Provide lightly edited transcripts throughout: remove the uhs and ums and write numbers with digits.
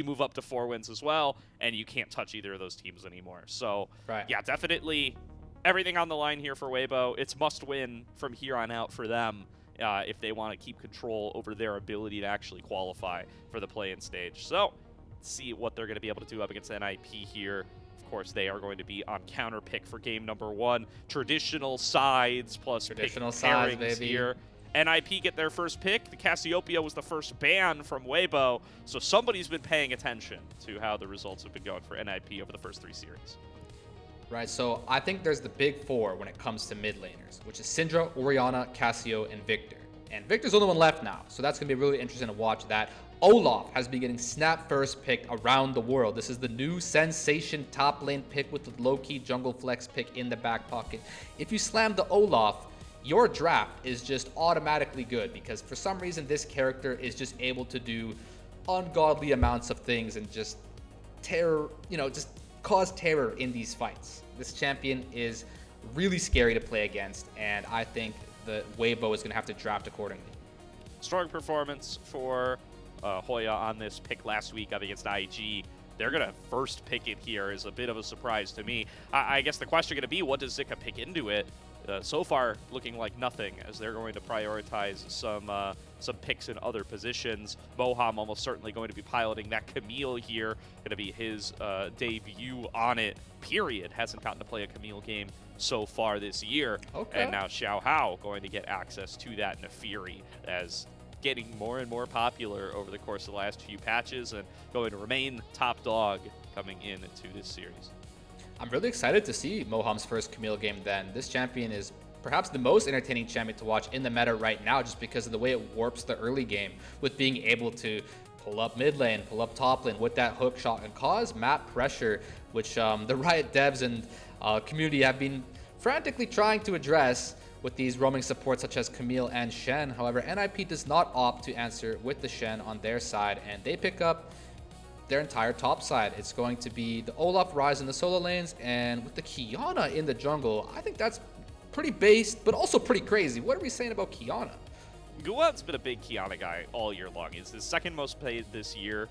you move up to 4 wins as well, and you can't touch either of those teams anymore. So, yeah, definitely everything on the line here for Weibo. It's must win from here on out for them if they want to keep control over their ability to actually qualify for the play-in stage. So, see what they're going to be able to do up against NIP here. Of course, they are going to be on counter pick for game number 1. Traditional sides plus traditional sides, pairings here. NIP get their first pick. The Cassiopeia was the first ban from Weibo, so somebody's been paying attention to how the results have been going for NIP over the first 3 series. Right, so I think there's the big 4 when it comes to mid laners, which is Syndra, Orianna, Cassio, and Victor. And Victor's the only one left now, so that's going to be really interesting to watch that. Olaf has been getting snap first pick around the world. This is the new sensation top lane pick with the low-key jungle flex pick in the back pocket. If you slam the Olaf, your draft is just automatically good because for some reason this character is just able to do ungodly amounts of things and just terror, just cause terror in these fights. This champion is really scary to play against, and I think the Weibo is going to have to draft accordingly. Strong performance for Hoya on this pick last week up against IG. They're going to first pick it here is a bit of a surprise to me. I guess the question going to be, what does Zika pick into it? So far, looking like nothing, as they're going to prioritize some picks in other positions. Moham almost certainly going to be piloting that Camille here. Going to be his debut on it, period. Hasn't gotten to play a Camille game so far this year. Okay. And now Xiaohu going to get access to that Nefiri as getting more and more popular over the course of the last few patches and going to remain top dog coming into this series. I'm really excited to see Moham's first Camille game then. This champion is perhaps the most entertaining champion to watch in the meta right now just because of the way it warps the early game with being able to pull up mid lane, pull up top lane with that hook shot and cause map pressure, which the Riot devs and community have been frantically trying to address with these roaming supports such as Camille and Shen. However, NIP does not opt to answer with the Shen on their side, and they pick up their entire top side. It's going to be the Olaf Rise in the solo lanes, and with the Qiyana in the jungle, I think that's pretty based, but also pretty crazy. What are we saying about Qiyana? Guwon's been a big Qiyana guy all year long. He's his second most played this year.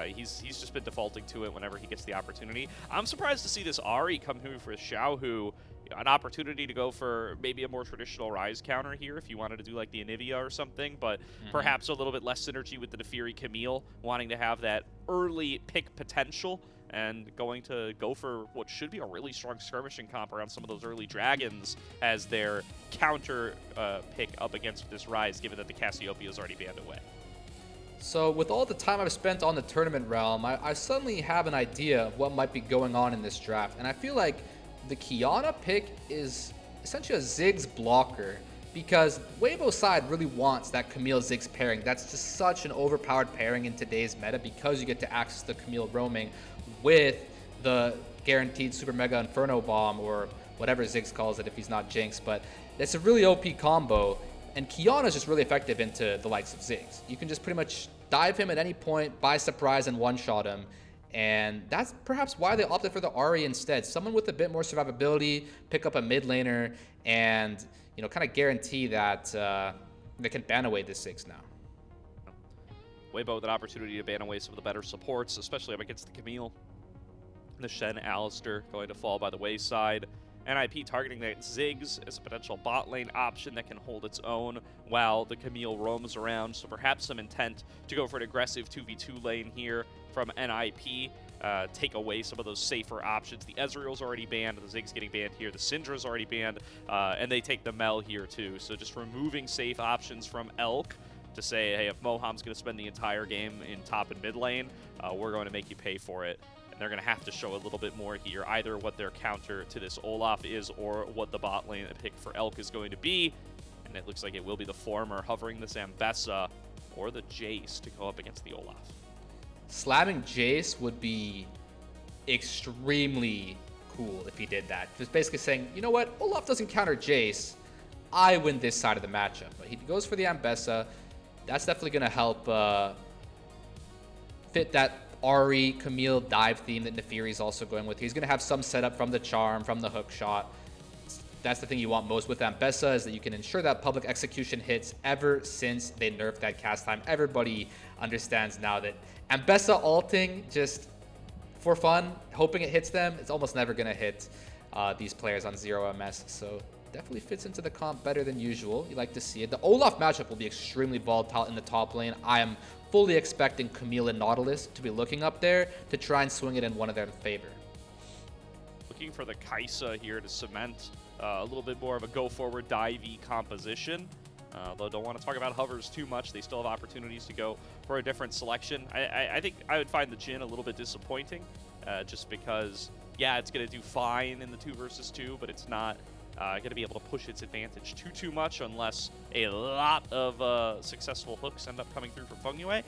He's just been defaulting to it whenever he gets the opportunity. I'm surprised to see this Ahri come through for Xiaohu. An opportunity to go for maybe a more traditional Rise counter here if you wanted to do like the Anivia or something, but perhaps a little bit less synergy with the Nefiri Camille, wanting to have that early pick potential and going to go for what should be a really strong skirmishing comp around some of those early dragons as their counter pick up against this Rise, given that the Cassiopeia is already banned away. So with all the time I've spent on the tournament realm, I suddenly have an idea of what might be going on in this draft, and I feel like the Qiyana pick is essentially a Ziggs blocker because Weibo's side really wants that Camille Ziggs pairing. That's just such an overpowered pairing in today's meta because you get to access the Camille roaming with the guaranteed Super Mega Inferno Bomb or whatever Ziggs calls it if he's not Jinx, but it's a really OP combo, and Qiyana is just really effective into the likes of Ziggs. You can just pretty much dive him at any point, by surprise, and one-shot him. And that's perhaps why they opted for the Ahri instead. Someone with a bit more survivability, pick up a mid laner, and kind of guarantee that they can ban away this Ziggs now. Weibo with an opportunity to ban away some of the better supports, especially up against the Camille. The Shen Alistar going to fall by the wayside. NIP targeting that Ziggs as a potential bot lane option that can hold its own while the Camille roams around. So perhaps some intent to go for an aggressive 2v2 lane here from NIP. Take away some of those safer options. The Ezreal's already banned, the Ziggs getting banned here, the Syndra's already banned, and they take the Mel here too. So just removing safe options from Elk to say, hey, if Moham's going to spend the entire game in top and mid lane, we're going to make you pay for it. And they're going to have to show a little bit more here, either what their counter to this Olaf is or what the bot lane pick for Elk is going to be. And it looks like it will be the former, hovering the Zambessa or the Jace to go up against the Olaf. Slamming Jace would be extremely cool if he did that. Just basically saying, you know what, Olaf doesn't counter Jace, I win this side of the matchup. But he goes for the Ambessa. That's definitely going to help fit that Ahri, Camille dive theme that Nefiri is also going with. He's going to have some setup from the charm, from the hook shot. That's the thing you want most with Ambessa, is that you can ensure that public execution hits. Ever since they nerfed that cast time, everybody understands now that Ambessa ulting just for fun, hoping it hits them, it's almost never going to hit these players on 0 MS. So definitely fits into the comp better than usual. You like to see it. The Olaf matchup will be extremely volatile in the top lane. I am fully expecting Camille and Nautilus to be looking up there to try and swing it in one of their favor. Looking for the Kaisa here to cement a little bit more of a go-forward divey composition. Though don't want to talk about hovers too much. They still have opportunities to go for a different selection. I think I would find the Jhin a little bit disappointing, just because, yeah, it's going to do fine in the 2 versus 2, but it's not going to be able to push its advantage too much unless a lot of successful hooks end up coming through from Fengyue.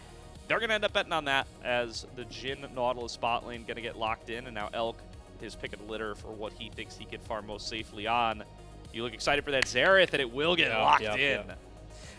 They're going to end up betting on that, as the Jhin Nautilus spot lane going to get locked in, and now Elk, his pick of the litter for what he thinks he can farm most safely on. You look excited for that Xerath, and it will get locked in.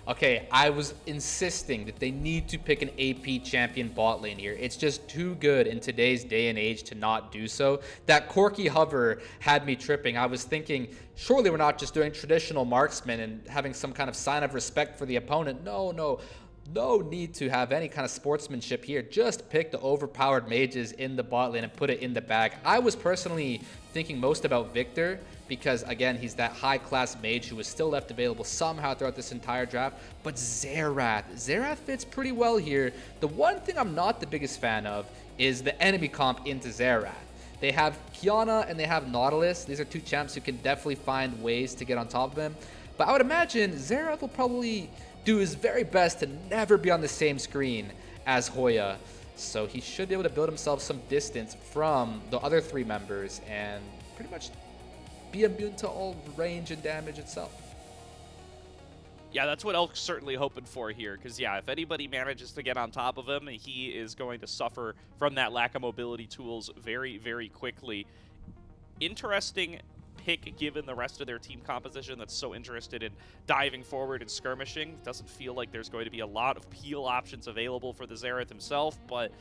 Okay, I was insisting that they need to pick an AP champion bot lane here. It's just too good in today's day and age to not do so. That Corki hover had me tripping. I was thinking, surely we're not just doing traditional marksman and having some kind of sign of respect for the opponent. No need to have any kind of sportsmanship here. Just pick the overpowered mages in the bot lane and put it in the bag. I was personally thinking most about Victor because, again, he's that high-class mage who was still left available somehow throughout this entire draft. But Xerath fits pretty well here. The one thing I'm not the biggest fan of is the enemy comp into Xerath. They have Qiyana and they have Nautilus. These are 2 champs who can definitely find ways to get on top of him. But I would imagine Xerath will probably do his very best to never be on the same screen as Hoya. So he should be able to build himself some distance from the other 3 members and pretty much be immune to all range and damage itself. Yeah, that's what Elk's certainly hoping for here, because, yeah, if anybody manages to get on top of him, he is going to suffer from that lack of mobility tools very, very quickly. Interesting pick given the rest of their team composition that's so interested in diving forward and skirmishing. Doesn't feel like there's going to be a lot of peel options available for the Xerath himself, but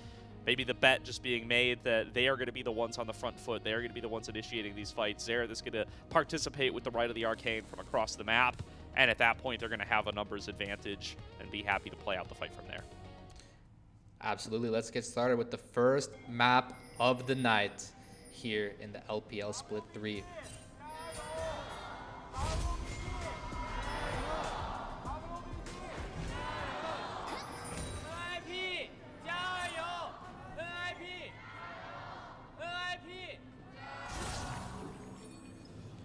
maybe the bet just being made that they are going to be the ones on the front foot. They are going to be the ones initiating these fights. Xerath is going to participate with the Rite of the Arcane from across the map, and at that point they're going to have a numbers advantage and be happy to play out the fight from there. Absolutely. Let's get started with the first map of the night here in the LPL Split 3.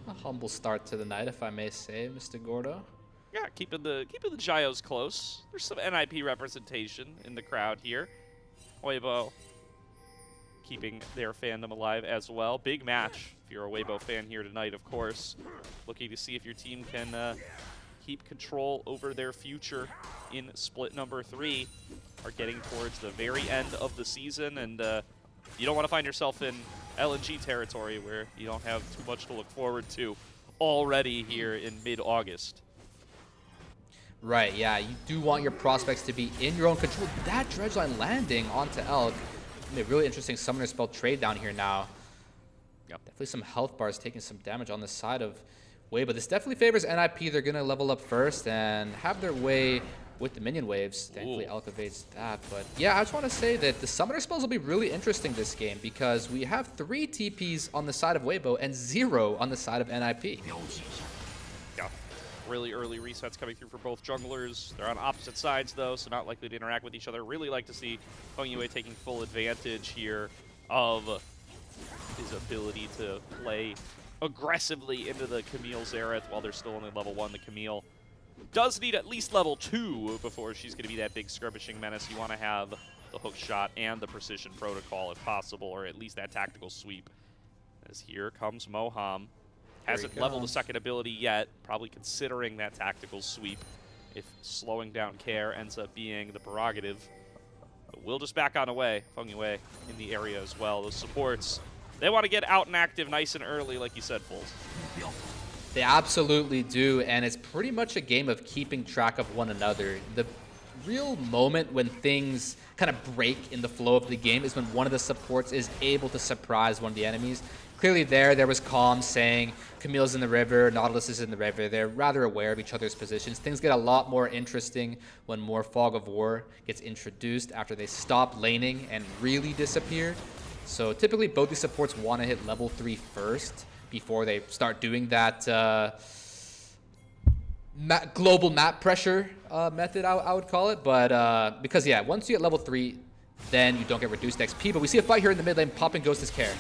A humble start to the night, if I may say, Mr. Gordo. Yeah, keeping the Gios close. There's some NIP representation in the crowd here. Weibo keeping their fandom alive as well. Big match if you're a Weibo fan here tonight, of course. Looking to see if your team can keep control over their future in split number 3. Are getting towards the very end of the season, and you don't want to find yourself in LNG territory where you don't have too much to look forward to already here in mid-August. Right, yeah, you do want your prospects to be in your own control. That Dredgeline landing onto Elk. A really interesting summoner spell trade down here now. Yep. Definitely some health bars taking some damage on the side of Weibo, but this definitely favors NIP. They're going to level up first and have their way with the minion waves. Thankfully, Elk evades that. But yeah, I just want to say that the summoner spells will be really interesting this game because we have 3 TPs on the side of Weibo and 0 on the side of NIP. Yeah. Really early resets coming through for both junglers. They're on opposite sides, though, so not likely to interact with each other. Really like to see Fengyue taking full advantage here of his ability to play aggressively into the Camille Xerath while they're still only level 1. The Camille does need at least level 2 before she's going to be that big skirmishing menace. You want to have the hook shot and the precision protocol if possible, or at least that tactical sweep. As here comes Moham. Hasn't leveled a second ability yet, probably considering that tactical sweep if slowing down Care ends up being the prerogative. But we'll just back on away. Fengyue in the area as well. Those supports, they want to get out and active nice and early, like you said, Fulls. They absolutely do, and it's pretty much a game of keeping track of one another. The real moment when things kind of break in the flow of the game is when one of the supports is able to surprise one of the enemies. clearly there was comms saying Camille's in the river, Nautilus is in the river. They're rather aware of each other's positions. Things get a lot more interesting when more Fog of War gets introduced after they stop laning and really disappear. So typically both these supports want to hit level 3 first before they start doing that global map pressure method, I would call it. But because, yeah, once you get level 3, then you don't get reduced XP. But we see a fight here in the mid lane, popping Ghost is care.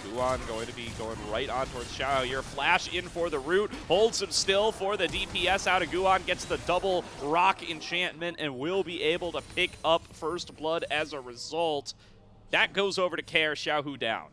Guwon going to be going right on towards Xiaohu here. Flash in for the root, holds him still for the DPS out of Guwon, gets the double rock enchantment, and will be able to pick up first blood as a result. That goes over to Care, Xiaohu down.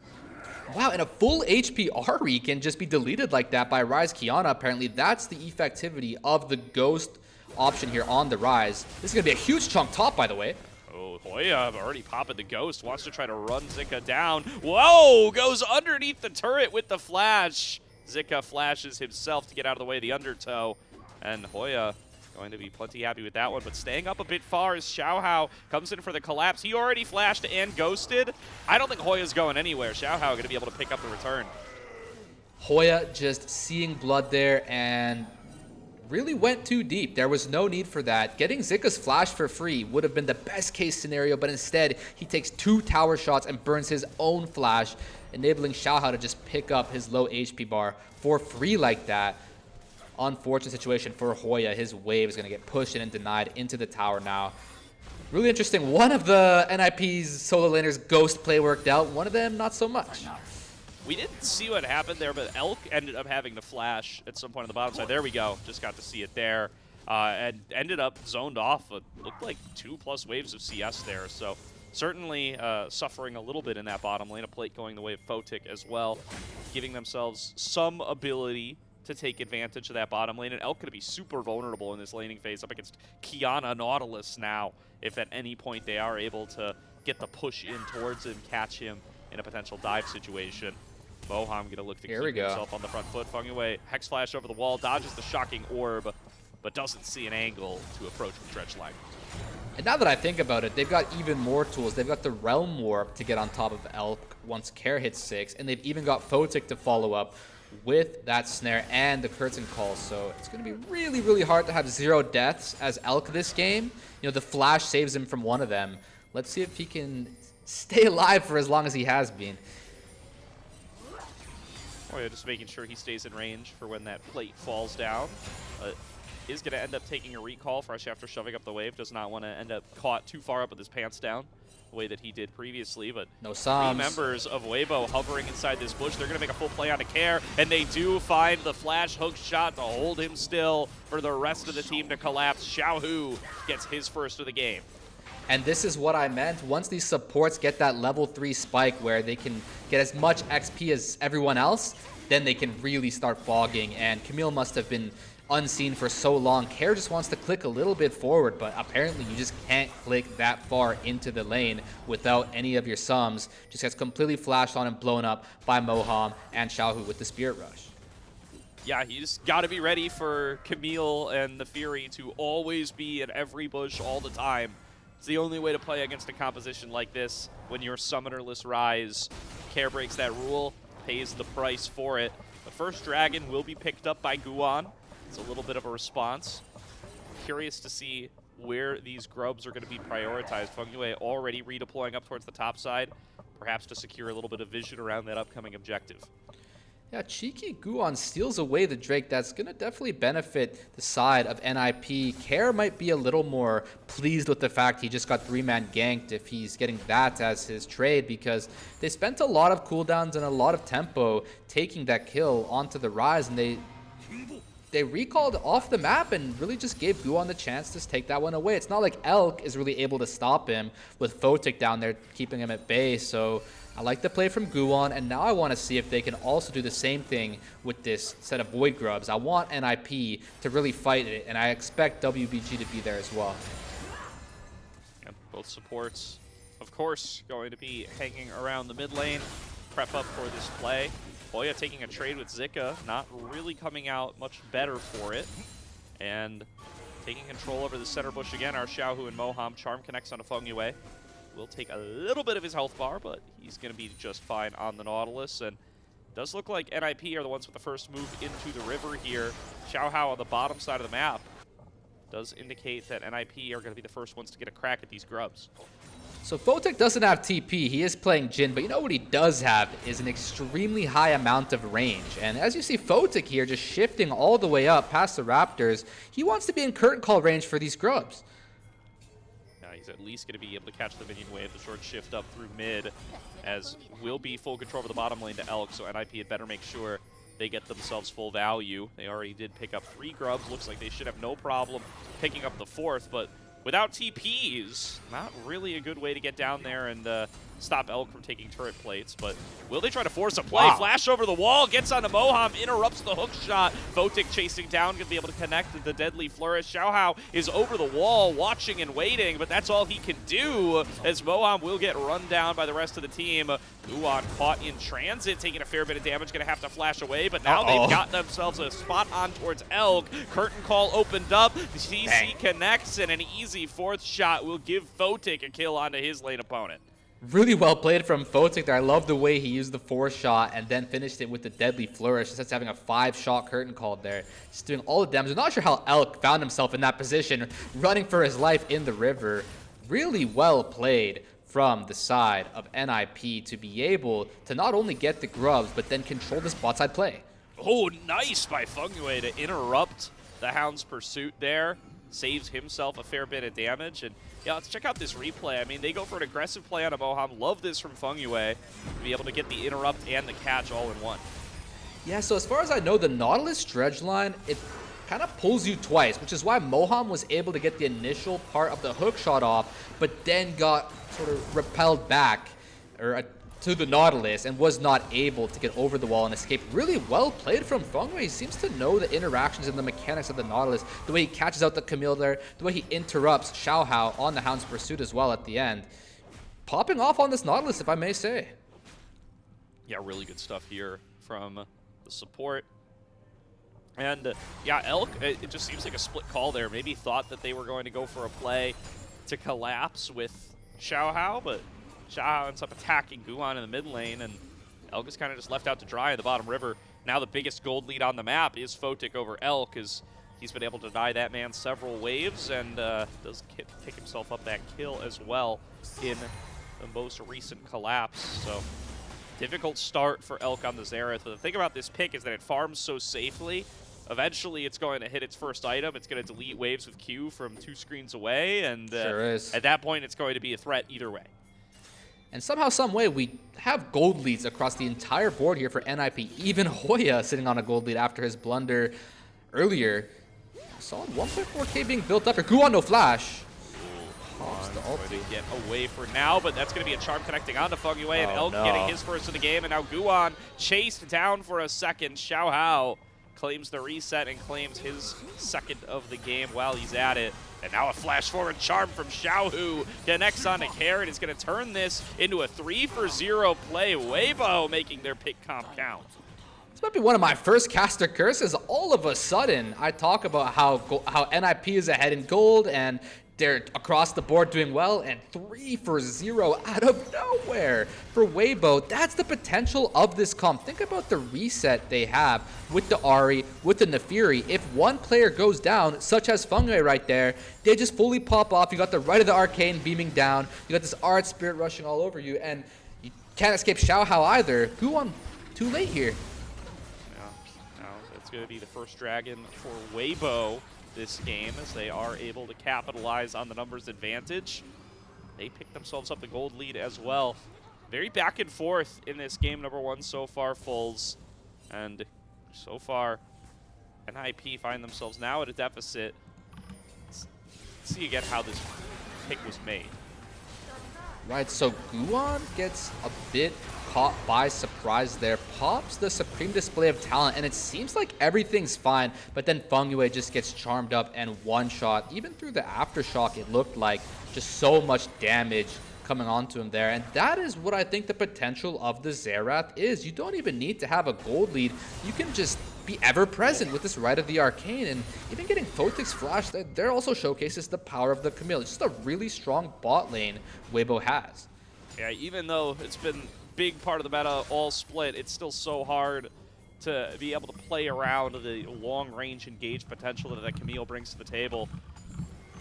Wow, and a full HP Ahri can just be deleted like that by Ryze Qiyana, apparently. That's the effectivity of the Ghost option here on the Ryze. This is going to be a huge chunk top, by the way. Oh, Hoya already popping the Ghost, wants to try to run Zika down. Whoa, goes underneath the turret with the flash. Zika flashes himself to get out of the way of the undertow, and Hoya going to be plenty happy with that one, but staying up a bit far as Xiaohu comes in for the collapse. He already flashed and ghosted. I don't think Hoya's going anywhere. Xiaohu going to be able to pick up the return. Hoya just seeing blood there and really went too deep. There was no need for that. Getting Zika's flash for free would have been the best case scenario, but instead he takes 2 tower shots and burns his own flash, enabling Xiaohu to just pick up his low HP bar for free like that. Unfortunate situation for Hoya. His wave is going to get pushed in and denied into the tower now. Really interesting. One of the NIP's solo laners' Ghost play worked out. One of them, not so much. We didn't see what happened there, but Elk ended up having to flash at some point on the bottom side. There we go. Just got to see it there. And ended up zoned off. It looked like 2+ waves of CS there. So certainly suffering a little bit in that bottom lane. A plate going the way of Photic as well. Giving themselves some ability to take advantage of that bottom lane. And Elk going to be super vulnerable in this laning phase up against Qiyana Nautilus now. If at any point they are able to get the push in towards him, catch him in a potential dive situation. Moham going to look to keep himself on the front foot. Fengyue, Hex Flash over the wall, dodges the shocking orb, but doesn't see an angle to approach with Dredge Line. And now that I think about it, they've got even more tools. They've got the Realm Warp to get on top of Elk once Care hits 6, and they've even got Photic to follow up with that snare and the curtain call. So it's going to be really, really hard to have 0 deaths as Elk this game. You know, the flash saves him from one of them. Let's see if he can stay alive for as long as he has been. Oh yeah, just making sure he stays in range for when that plate falls down. Is going to end up taking a recall fresh after shoving up the wave. Does not want to end up caught too far up with his pants down the way that he did previously. But no 3 members of Weibo hovering inside this bush. They're going to make a full play on a Care, and they do find the flash hook shot to hold him still for the rest of the team to collapse. Xiaohu gets his first of the game. And this is what I meant. Once these supports get that level 3 spike where they can get as much XP as everyone else, then they can really start fogging. And Camille must have been unseen for so long. Care just wants to click a little bit forward, but apparently you just can't click that far into the lane without any of your sums. Just gets completely flashed on and blown up by Moham and Xiaohu with the Spirit Rush. Yeah, he's got to be ready for Camille and the Fury to always be in every bush all the time. It's the only way to play against a composition like this. When you're summonerless Ryze, Care breaks that rule, pays the price for it. The first dragon will be picked up by Guwon. It's a little bit of a response. Curious to see where these grubs are going to be prioritized. Fengyue already redeploying up towards the top side, perhaps to secure a little bit of vision around that upcoming objective. Yeah, cheeky Guwon steals away the Drake. That's going to definitely benefit the side of NIP. Care might be a little more pleased with the fact he just got 3-man ganked if he's getting that as his trade, because they spent a lot of cooldowns and a lot of tempo taking that kill onto the Ryze, and they recalled off the map and really just gave Guwon the chance to take that one away. It's not like Elk is really able to stop him with Photic down there keeping him at bay, so I like the play from Guwon, and now I want to see if they can also do the same thing with this set of Void Grubs. I want NIP to really fight it, and I expect WBG to be there as well. Yeah, both supports, of course, going to be hanging around the mid lane, prep up for this play. Hoya taking a trade with Zika, not really coming out much better for it. And taking control over the center bush again, our Xiaohu and Moham. Charm connects on a Fengyue. Will take a little bit of his health bar, but he's going to be just fine on the Nautilus. And Does look like NIP are the ones with the first move into the river here. Xiaohu on the bottom side of the map does indicate that NIP are going to be the first ones to get a crack at these grubs. So Photic doesn't have TP, he is playing Jin, but you know what he does have is an extremely high amount of range. And as you see Photic here just shifting all the way up past the Raptors, he wants to be in curtain call range for these grubs. He's at least going to be able to catch the minion wave, the short shift up through mid, as will be full control over the bottom lane to Elk, so NIP had better make sure they get themselves full value. They already did pick up 3 grubs. Looks like they should have no problem picking up the 4th, but without TPs, not really a good way to get down there and stop Elk from taking turret plates. But will they try to force a play? Wow. Flash over the wall, gets onto Moham, interrupts the hook shot. Photic chasing down, going to be able to connect with the deadly flourish. Xiaohu is over the wall, watching and waiting, but that's all he can do, as Moham will get run down by the rest of the team. Guwon caught in transit, taking a fair bit of damage, going to have to flash away, but now they've got themselves a spot on towards Elk. Curtain call opened up, CC connects, and an easy 4th shot will give Photic a kill onto his lane opponent. Really well played from Photic there. I love the way he used the 4th shot and then finished it with the deadly flourish instead of having a 5-shot curtain call there. Just doing all the damage. I'm not sure how Elk found himself in that position, running for his life in the river. Really well played from the side of NIP to be able to not only get the grubs, but then control this bot side play. Oh, nice by Fengyue to interrupt the Hound's pursuit there. Saves himself a fair bit of damage. And yeah, let's check out this replay. I mean, they go for an aggressive play on a Moham. Love this from Fengyue to be able to get the interrupt and the catch all in one. Yeah, so as far as I know, the Nautilus dredge line, it kind of pulls you twice, which is why Moham was able to get the initial part of the hook shot off, but then got sort of repelled back to the Nautilus and was not able to get over the wall and escape. Really well played from Fengyue. He seems to know the interactions and the mechanics of the Nautilus, the way he catches out the Camille there, the way he interrupts Xiaohu on the Hound's pursuit as well at the end. Popping off on this Nautilus, if I may say. Yeah, really good stuff here from the support. And yeah, Elk, it just seems like a split call there. Maybe thought that they were going to go for a play to collapse with Xiaohu, but Xiaohu ends up attacking Guwon in the mid lane, and Elk is kind of just left out to dry in the bottom river. Now the biggest gold lead on the map is Photic over Elk, as he's been able to deny that man several waves, and does pick himself up that kill as well in the most recent collapse. So difficult start for Elk on the Xerath, but the thing about this pick is that it farms so safely. Eventually, it's going to hit its first item. It's going to delete waves with Q from 2 screens away, and at that point, it's going to be a threat either way. And somehow, some way, we have gold leads across the entire board here for NIP. Even Hoya sitting on a gold lead after his blunder earlier. Solid 1.4k being built up here. Guwon no flash. Going to get away for now, but that's going to be a charm connecting onto Fengyue, and Elk getting his first of the game, and now Guwon chased down for a second. Xiaohu claims the reset and claims his second of the game while he's at it. And now a flash forward charm from Xiaohu connects on to Carrot. It's going to turn this into a 3-for-0 play. Weibo making their pick comp count. This might be one of my first caster curses. All of a sudden, I talk about how NIP is ahead in gold and they're across the board doing well, and 3-for-0 out of nowhere for Weibo. That's the potential of this comp. Think about the reset they have with the Ahri, with the Nefiri. If one player goes down, such as Fengyue right there, they just fully pop off. You got the right of the Arcane beaming down. You got this Art Spirit rushing all over you, and you can't escape Xiaohu either. Guwon too late here. Now it's going to be the first dragon for Weibo this game, as they are able to capitalize on the numbers advantage. They pick themselves up the gold lead as well. Very back and forth in this game number 1 so far, Fulls. And so far, NIP find themselves now at a deficit. Let's see again how this pick was made. Right, so Guwon gets a bit caught by surprise there, pops the Supreme Display of Talent, and it seems like everything's fine, but then Fengyue just gets charmed up and one-shot. Even through the Aftershock, it looked like just so much damage coming onto him there, and that is what I think the potential of the Xerath is. You don't even need to have a gold lead. You can just be ever present with this Rite of the Arcane, and even getting Photic's flash, there also showcases the power of the Camille. It's just a really strong bot lane Weibo has. Yeah, even though it's been big part of the meta all split, it's still so hard to be able to play around the long-range engage potential that Camille brings to the table.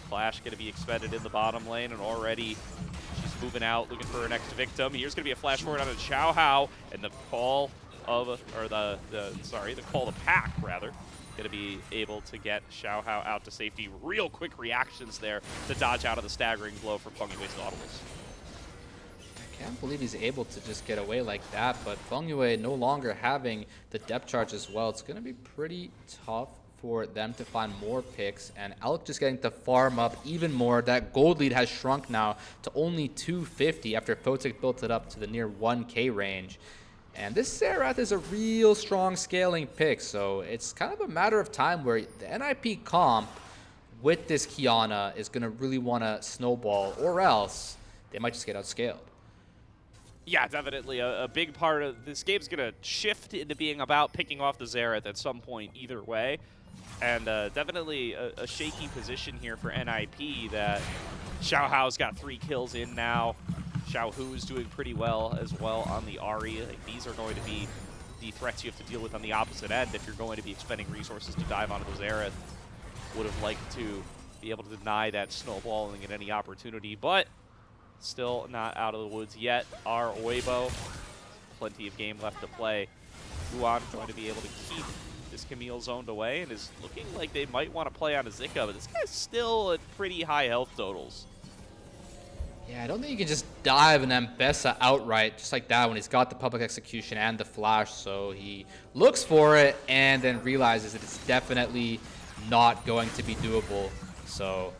Flash going to be expended in the bottom lane, and already she's moving out, looking for her next victim. Here's going to be a flash forward on a Xiaohu, and the call of, or the call to pack, rather. Going to be able to get Xiaohu out to safety. Real quick reactions there to dodge out of the staggering blow from Fengyue's Nautilus. I can't believe he's able to just get away like that, but Fengyue no longer having the depth charge as well. It's going to be pretty tough for them to find more picks, and Elk just getting to farm up even more. That gold lead has shrunk now to only 250 after Photic built it up to the near 1k range. And this Xerath is a real strong scaling pick, so it's kind of a matter of time where the NIP comp with this Qiyana is going to really want to snowball, or else they might just get outscaled. Yeah, definitely. A big part of this game's going to shift into being about picking off the Xerath at some point either way. And definitely a shaky position here for NIP that Xiaohu's got 3 kills in now. Xiaohu is doing pretty well as well on the Ahri. Like, these are going to be the threats you have to deal with on the opposite end if you're going to be expending resources to dive onto the Xerath. Would have liked to be able to deny that snowballing at any opportunity, but still not out of the woods yet. Our Weibo, plenty of game left to play. Guwon going to be able to keep this Camille zoned away, and is looking like they might want to play on a Zika, but this guy's still at pretty high health totals. Yeah, I don't think you can just dive an Ambessa outright just like that when he's got the public execution and the flash. So he looks for it and then realizes that it's definitely not going to be doable. So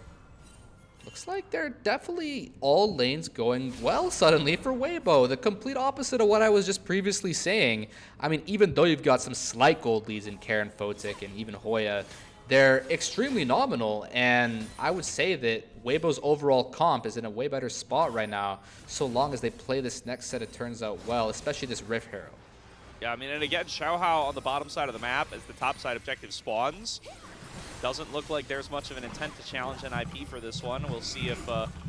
looks like they're definitely all lanes going well suddenly for Weibo. The complete opposite of what I was just previously saying. I mean, even though you've got some slight gold leads in Karen, Photic, and even Hoya, they're extremely nominal, and I would say that Weibo's overall comp is in a way better spot right now, so long as they play this next set of turns out well, especially this Rift Hero. Yeah, I mean, and again, Xiaohu on the bottom side of the map as the top side objective spawns. Doesn't look like there's much of an intent to challenge NIP for this one. We'll see if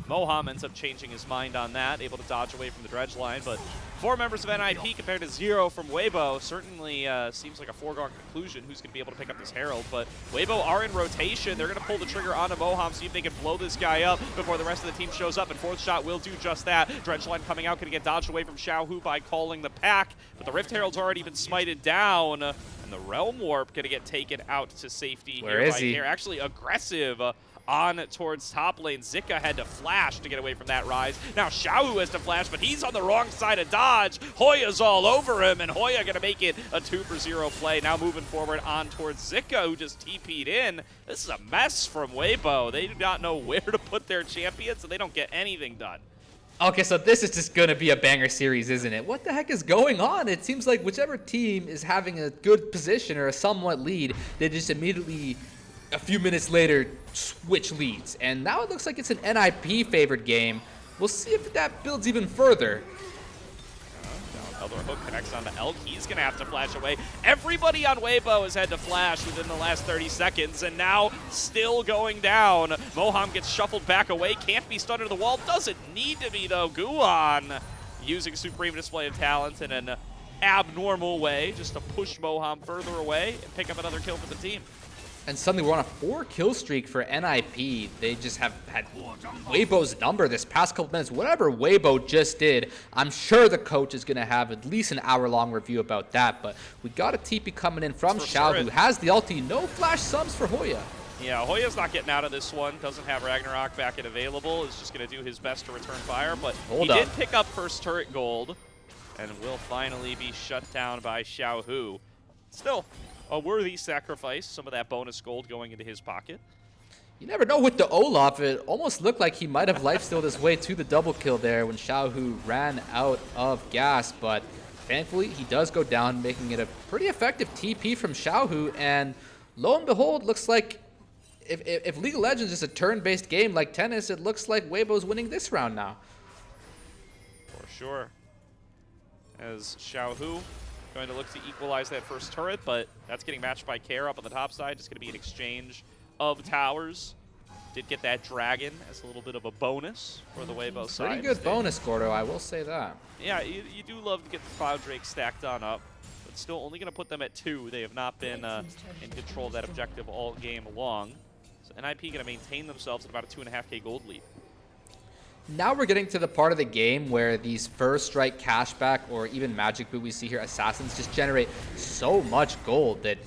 Moham ends up changing his mind on that, able to dodge away from the dredge line. But 4 members of NIP compared to 0 from Weibo certainly seems like a foregone conclusion who's going to be able to pick up this Herald. But Weibo are in rotation. They're going to pull the trigger onto Moham, see if they can blow this guy up before the rest of the team shows up. And 4th shot will do just that. Dredge line coming out, going to get dodged away from Xiaohu by calling the pack. But the Rift Herald's already been smited down. And the Realm Warp going to get taken out to safety. Where is he? Actually aggressive on towards top lane. Zika had to flash to get away from that rise. Now Xiaohu has to flash, but he's on the wrong side of dodge. Hoya's all over him, and Hoya going to make it a 2-for-0 play. Now moving forward on towards Zika, who just TP'd in. This is a mess from Weibo. They do not know where to put their champions, and they don't get anything done. Okay, so this is just going to be a banger series, isn't it? What the heck is going on? It seems like whichever team is having a good position or a somewhat lead, they just immediately, a few minutes later, switch leads. And now it looks like it's an NIP favored game. We'll see if that builds even further. Elder Hook connects onto Elk. He's going to have to flash away. Everybody on Weibo has had to flash within the last 30 seconds, and now still going down. Moham gets shuffled back away. Can't be stunned into the wall. Doesn't need to be, though. Guwon using Supreme Display of Talent in an abnormal way just to push Moham further away and pick up another kill for the team. And suddenly we're on a 4-kill streak for NIP. They just have had Weibo's number this past couple minutes. Whatever Weibo just did, I'm sure the coach is going to have at least an hour-long review about that. But we got a TP coming in from Xiaohu, who has the ulti. No flash subs for Hoya. Yeah, Hoya's not getting out of this one. Doesn't have Ragnarok back and available. Is just going to do his best to return fire. But he did pick up first turret gold and will finally be shut down by Xiaohu. Still a worthy sacrifice, some of that bonus gold going into his pocket. You never know with the Olaf. It almost looked like he might have lifestealed his way to the double kill there when Xiaohu ran out of gas, but thankfully he does go down, making it a pretty effective TP from Xiaohu, and lo and behold, looks like if League of Legends is a turn-based game like tennis, it looks like Weibo's winning this round now. For sure. As Xiaohu going to look to equalize that first turret, but that's getting matched by Care up on the top side. Just going to be an exchange of towers. Did get that dragon as a little bit of a bonus for the Weibo side. Pretty good bonus, Gordo, I will say that. Yeah, you do love to get the Cloud Drake stacked on up, but still only going to put them at 2. They have not been in control of that objective all game long. So NIP going to maintain themselves at about a 2.5k gold lead. Now we're getting to the part of the game where these first strike cashback or even magic boot we see here, assassins, just generate so much gold that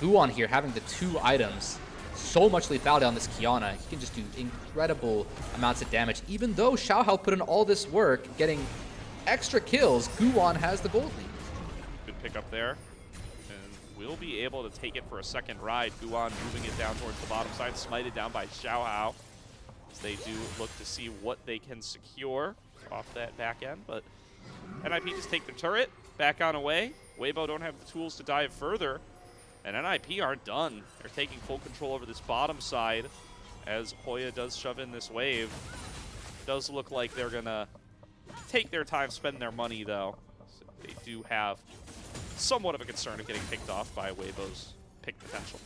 Guwon here having the 2 items, so much lethality on this Qiyana. He can just do incredible amounts of damage. Even though Xiaohu put in all this work, getting extra kills, Guwon has the gold lead. Good pick up there. And will be able to take it for a second ride. Guwon moving it down towards the bottom side, smited down by Xiaohu. As they do look to see what they can secure off that back end. But NIP just take the turret, back on away. Weibo don't have the tools to dive further. And NIP aren't done. They're taking full control over this bottom side as Hoya does shove in this wave. It does look like they're going to take their time, spend their money, though. So they do have somewhat of a concern of getting picked off by Weibo's pick potential.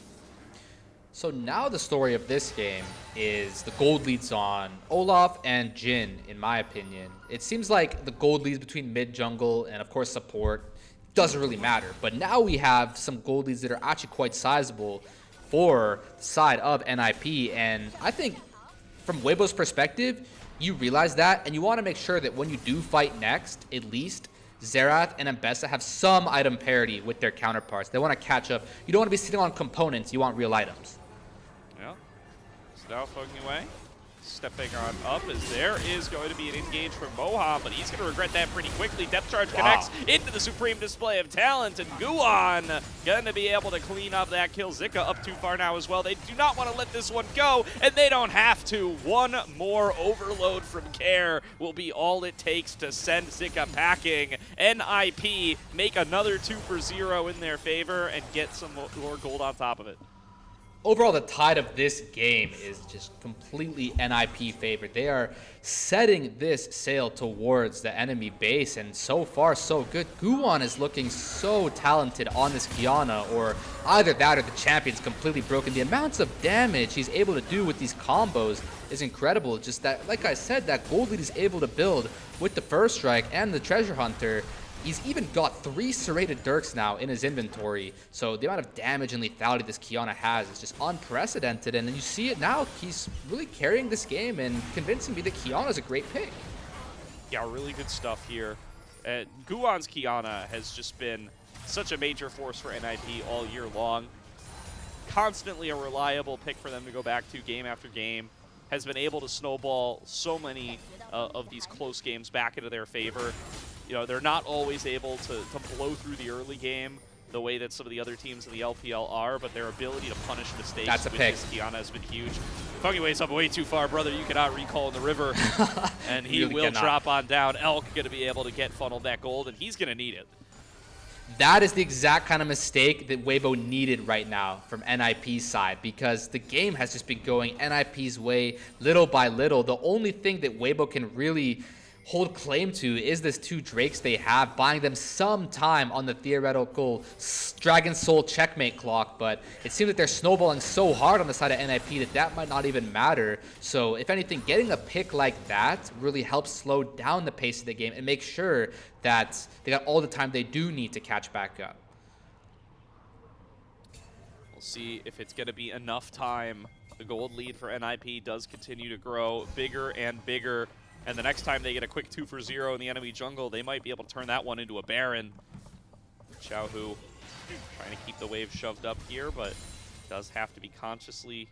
So now the story of this game is the gold leads on Olaf and Jin, in my opinion. It seems like the gold leads between mid jungle and, of course, support doesn't really matter. But now we have some gold leads that are actually quite sizable for the side of NIP. And I think from Weibo's perspective, you realize that and you want to make sure that when you do fight next, at least Xerath and Mbessa have some item parity with their counterparts. They want to catch up. You don't want to be sitting on components. You want real items. Yeah. So now Fengyue stepping on up as there is going to be an engage from Moha, but he's going to regret that pretty quickly. Depth Charge connects into the supreme display of talent, and Guwon going to be able to clean up that kill. Zika up too far now as well. They do not want to let this one go, and they don't have to. One more overload from Care will be all it takes to send Zika packing. NIP make another 2 for 0 in their favor and get some more gold on top of it. Overall, the tide of this game is just completely NIP favored. They are setting this sail towards the enemy base, and so far, so good. Guwon is looking so talented on this Qiyana, or either that or the champion's completely broken. The amounts of damage he's able to do with these combos is incredible. Just that, like I said, that gold lead is able to build with the first strike and the treasure hunter. He's even got 3 serrated Dirks now in his inventory. So the amount of damage and lethality this Qiyana has is just unprecedented. And you see it now. He's really carrying this game and convincing me that Qiyana is a great pick. Yeah, really good stuff here. Guwon's Qiyana has just been such a major force for NIP all year long. Constantly a reliable pick for them to go back to game after game. Has been able to snowball so many of these close games back into their favor. You know, they're not always able to blow through the early game the way that some of the other teams in the LPL are, but their ability to punish mistakes with this Qiyana has been huge. Fengyue's up way too far, brother. You cannot recall in the river, and he really will drop on down. Elk going to be able to get funneled that gold, and he's going to need it. That is the exact kind of mistake that Weibo needed right now from NIP's side, because the game has just been going NIP's way little by little. The only thing that Weibo can really hold claim to is this 2 Drakes they have, buying them some time on the theoretical Dragon Soul checkmate clock, but it seems that they're snowballing so hard on the side of NIP that might not even matter. So if anything, getting a pick like that really helps slow down the pace of the game and make sure that they got all the time they do need to catch back up. We'll see if it's going to be enough time. The gold lead for NIP does continue to grow bigger and bigger. And the next time they get a quick 2 for 0 in the enemy jungle, they might be able to turn that one into a Baron. Xiaohu trying to keep the wave shoved up here, but does have to be consciously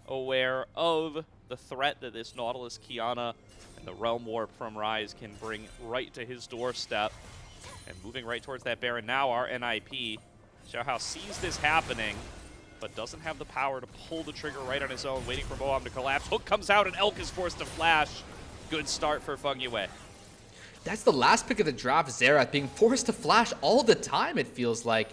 aware of the threat that this Nautilus Qiyana and the Realm Warp from Rise can bring right to his doorstep. And moving right towards that Baron now are NIP. Xiaohu sees this happening, but doesn't have the power to pull the trigger right on his own, waiting for Moam to collapse. Hook comes out and Elk is forced to flash. Good start for Fengyue. That's the last pick of the draft, Xerath, being forced to flash all the time, it feels like.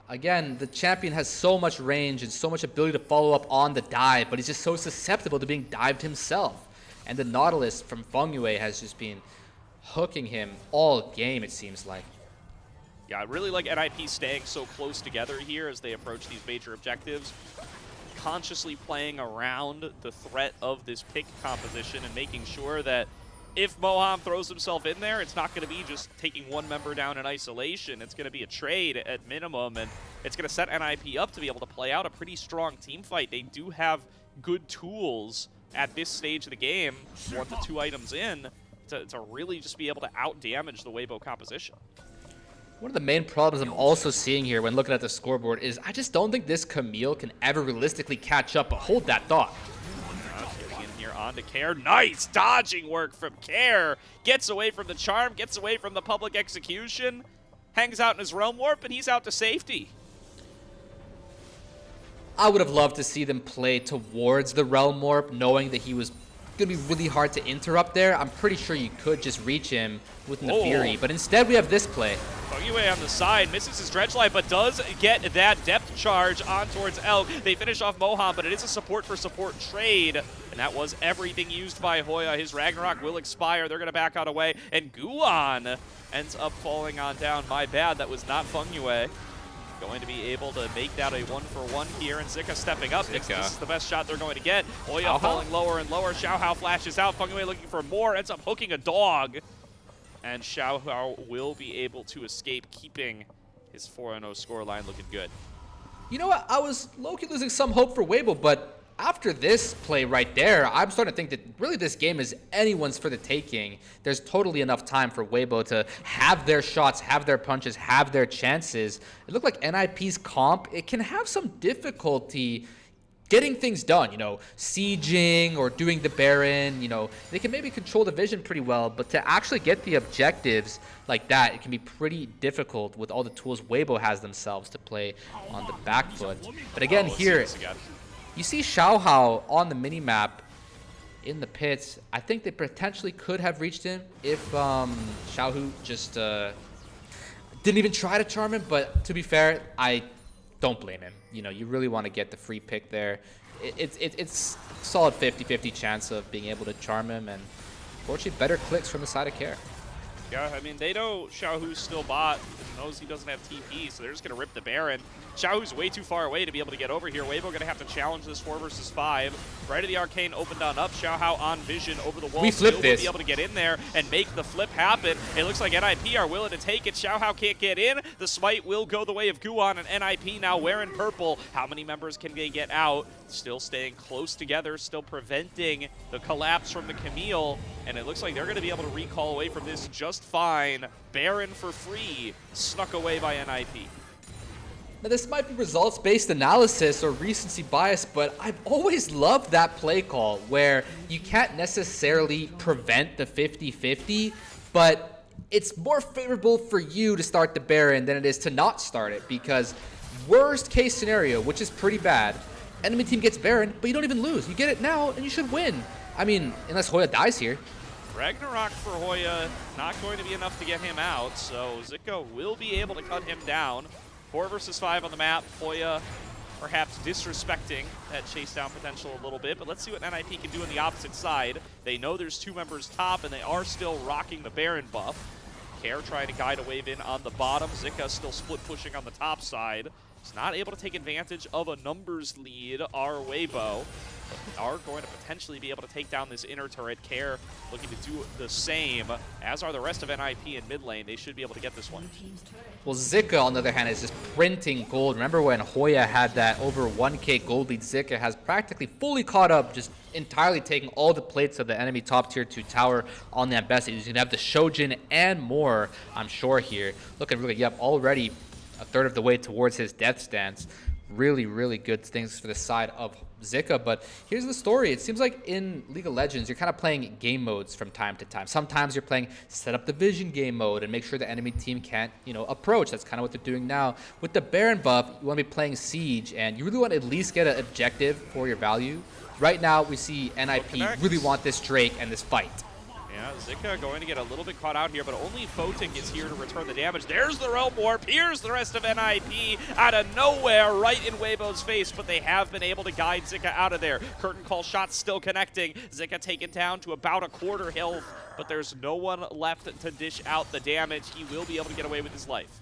Again, the champion has so much range and so much ability to follow up on the dive, but he's just so susceptible to being dived himself. And the Nautilus from Fengyue has just been hooking him all game, it seems like. Yeah, I really like NIP staying so close together here as they approach these major objectives. consciously playing around the threat of this pick composition and making sure that if Moham throws himself in there, it's not going to be just taking one member down in isolation. It's going to be a trade at minimum, and it's going to set NIP up to be able to play out a pretty strong team fight. They do have good tools at this stage of the game, 1 to 2 items in, to really just be able to out-damage the Weibo composition. One of the main problems I'm also seeing here when looking at the scoreboard is I just don't think this Camille can ever realistically catch up, but hold that thought. Getting in here onto Care. Nice dodging work from Care. Gets away from the charm, gets away from the public execution, hangs out in his realm warp, and he's out to safety. I would have loved to see them play towards the realm warp, knowing that he was going to be really hard to interrupt there. I'm pretty sure you could just reach him with Nefiri, but instead we have this play. Fengyue on the side, misses his dredge line, but does get that depth charge on towards Elk. They finish off Moham, but it is a support for support trade, and that was everything used by Hoya. His Ragnarok will expire. They're going to back out away, and Guwon ends up falling on down. My bad, that was not Fengyue. Going to be able to make that a 1-for-1 here, and Zika stepping up. This is the best shot they're going to get. Hoya falling lower and lower. Xiaohu flashes out. Fengyue looking for more, ends up hooking a dog. And Xiaohu will be able to escape, keeping his 4-0 scoreline looking good. You know what? I was low-key losing some hope for Weibo, but after this play right there, I'm starting to think that really this game is anyone's for the taking. There's totally enough time for Weibo to have their shots, have their punches, have their chances. It looked like NIP's comp, it can have some difficulty getting things done, you know, sieging or doing the Baron, you know, they can maybe control the vision pretty well, but to actually get the objectives like that, it can be pretty difficult with all the tools Weibo has themselves to play on the back foot. But again, here, you see Xiaohu on the minimap in the pits. I think they potentially could have reached him if Xiaohu just didn't even try to charm him, but to be fair, I don't blame him. You know, you really want to get the free pick there. It's solid 50-50 chance of being able to charm him, and fortunately better clicks from the side of Care. Yeah, I mean, they know Xiaohu's still bot, knows he doesn't have TP, so they're just going to rip the Baron. Xiaohu's way too far away to be able to get over here. Weibo going to have to challenge this 4 versus 5. Right of the Arcane opened on up. Xiaohu on vision over the wall. We flip this. Will be able to get in there and make the flip happen. It looks like NIP are willing to take it. Xiaohu can't get in. The smite will go the way of Guwon, and NIP now wearing purple. How many members can they get out? Still staying close together, still preventing the collapse from the Camille. And it looks like they're going to be able to recall away from this just fine. Baron for free, snuck away by NIP. Now, this might be results-based analysis or recency bias, but I've always loved that play call where you can't necessarily prevent the 50-50, but it's more favorable for you to start the Baron than it is to not start it, because worst case scenario, which is pretty bad, enemy team gets Baron, but you don't even lose. You get it now, and you should win. I mean, unless Hoya dies here. Ragnarok for Hoya, not going to be enough to get him out, so Zika will be able to cut him down. 4 versus 5 on the map. Hoya perhaps disrespecting that chase down potential a little bit, but let's see what NIP can do on the opposite side. They know there's 2 members top, and they are still rocking the Baron buff. Care trying to guide a wave in on the bottom. Zika still split pushing on the top side. He's not able to take advantage of a numbers lead, our Weibo. But they are going to potentially be able to take down this inner turret. Care looking to do the same, as are the rest of NIP in mid lane. They should be able to get this one. Well, Zika, on the other hand, is just printing gold. Remember when Hoya had that over 1k gold lead? Zika has practically fully caught up, just entirely taking all the plates of the enemy top tier 2 tower on the Ambassador. He's going to have the Shojin and more, I'm sure, here. Looking really, yep, already a third of the way towards his death stance. Really, really good things for the side of Zika, but here's the story. It seems like in League of Legends, you're kind of playing game modes from time to time. Sometimes you're playing set up the vision game mode and make sure the enemy team can't, you know, approach. That's kind of what they're doing now. With the Baron buff, you want to be playing Siege, and you really want to at least get an objective for your value. Right now, we see NIP really want this Drake and this fight. Yeah, Zika going to get a little bit caught out here, but only Photic is here to return the damage. There's the Realm Warp. Here's the rest of NIP out of nowhere, right in Weibo's face, but they have been able to guide Zika out of there. Curtain Call shots still connecting. Zika taken down to about a quarter health, but there's no one left to dish out the damage. He will be able to get away with his life.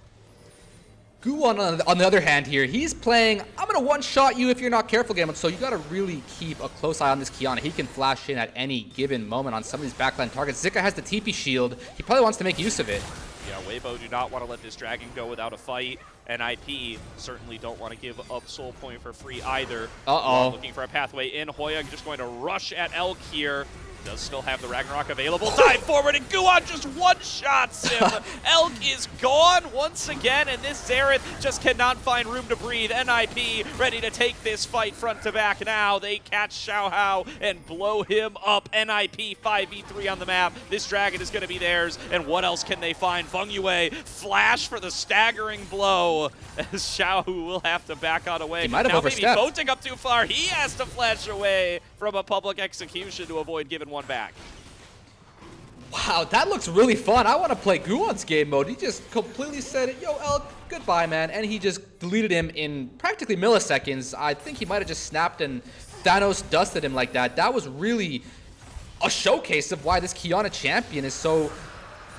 Guwon, on the other hand here, he's playing, I'm going to one-shot you if you're not careful game. So you got to really keep a close eye on this Qiyana. He can flash in at any given moment on some of these backline targets. Zika has the TP shield. He probably wants to make use of it. Yeah, Weibo do not want to let this dragon go without a fight, and IP certainly don't want to give up soul point for free either. Looking for a pathway in. Hoya just going to rush at Elk here. Does still have the Ragnarok available. Dive forward, and Guwon just one-shots him. Elk is gone once again, and this Xerath just cannot find room to breathe. NIP ready to take this fight front to back now. They catch Xiaohu and blow him up. NIP 5v3 on the map. This dragon is going to be theirs, and what else can they find? Fengyue flash for the staggering blow, as Xiaohu will have to back on away. He might have overstepped. Maybe Photic up too far. He has to flash away from a public execution to avoid giving one back. Wow, that looks really fun. I want to play Guwon's game mode. He just completely said, yo, Elk, goodbye, man. And he just deleted him in practically milliseconds. I think he might have just snapped and Thanos dusted him like that. That was really a showcase of why this Qiyana champion is so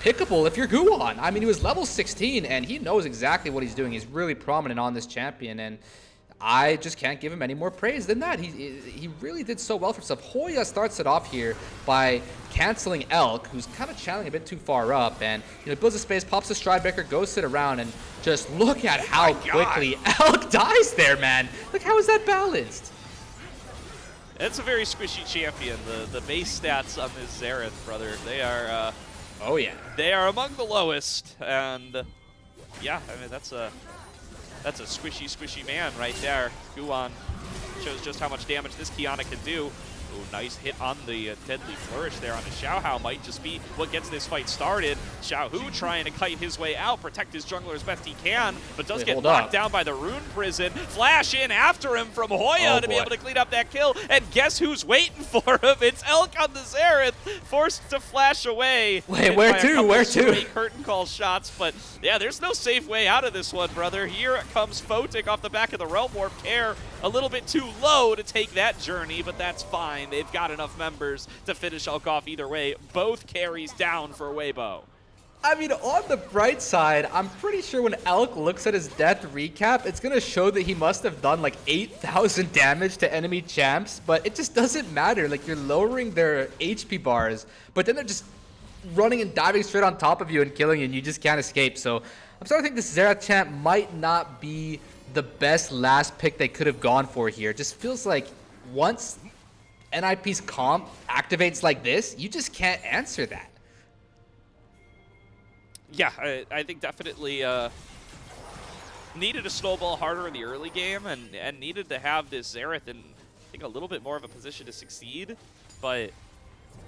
pickable if you're Guwon. I mean, he was level 16, and he knows exactly what he's doing. He's really prominent on this champion, and I just can't give him any more praise than that. He really did so well for himself. Hoya starts it off here by canceling Elk, who's kind of channeling a bit too far up, and builds a space, pops a Stridebreaker, goes sit around, and just look at how quickly Elk dies there, man. Look, how is that balanced? It's a very squishy champion. The base stats on this Xerath, brother, they are oh yeah, they are among the lowest, and yeah, I mean that's a squishy man right there. Guwon shows just how much damage this Qiyana can do. Ooh, nice hit on the deadly flourish there on the Xiaohu. Might just be what gets this fight started. Xiaohu trying to kite his way out, protect his jungler as best he can, but does get knocked down by the rune prison. Flash in after him from Hoya to be able to clean up that kill, and guess who's waiting for him? It's Elk on the Xerath, forced to flash away. Wait, where to? Where to? Curtain call shots, but yeah, there's no safe way out of this one, brother. Here comes Photic off the back of the Realm Warp. Care a little bit too low to take that journey, but that's fine. They've got enough members to finish Elk off either way. Both carries down for Weibo. I mean, on the bright side, I'm pretty sure when Elk looks at his death recap, it's going to show that he must have done like 8,000 damage to enemy champs, but it just doesn't matter. Like, you're lowering their HP bars, but then they're just running and diving straight on top of you and killing you, and you just can't escape. So I'm starting to think this Xerath champ might not be the best last pick they could have gone for here. It just feels like once NIP's comp activates like this, you just can't answer that. Yeah, I think definitely needed to snowball harder in the early game and needed to have this Xerath in, I think, a little bit more of a position to succeed. But